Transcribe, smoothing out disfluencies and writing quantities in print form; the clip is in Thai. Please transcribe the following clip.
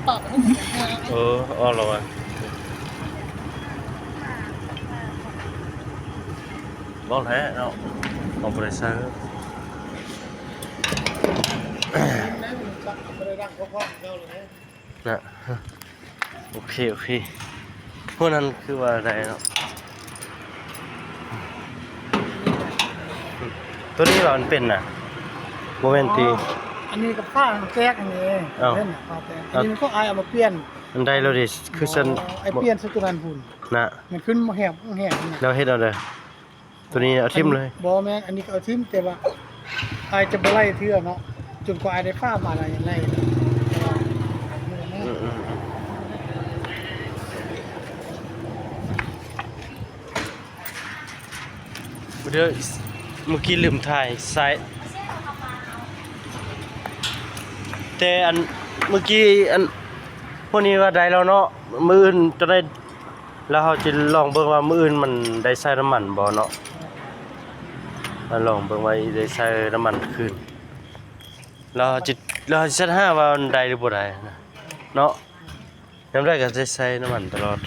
ปากมันอ๋อเหรอวะบอกแท้เนาะของบริษัทนะโอเคพวกนั้นคือว่าอะไรเนาะตัวนี้เหรอมันเป็นน่ะโมเมนตี อันนี้กับผ้าแก๊กอันนี้เล่นผ้าแก๊กอันนี้มันก็เอามาเปลี่ยนอันใดเราดิคือฉันไอเปลี่ยนสตุรันหุ่นนะมันขึ้นมาแหบเราเฮ็ดเอาเลยตัวนี้เอาทิ่มเลยบ่แม่นอันนี้ก็เอาทิ่มแต่ว่าไอจะบ่ไล่เทื่อเนาะจนกว่าไอได้ฟ้ามาอะไรอย่างไรเดี๋ยวเมื่อกี้ลืมถ่ายซ้ายแต่อันเมื่อกี้อันพวกนี้ว่าได้แล้วเนาะมื้ออื่นจะได้แล้วเราจะลองเบิ่งว่ามื้ออื่นมันได้ใส่น้ำมันบ่เนาะลองเบิ่งว่าได้ใส่น้ำมันคืนเราจะเซตหาว่ามันได้หรือบ่ได้นะเนาะยามได้ก็จะใส่น้ำมันตลอด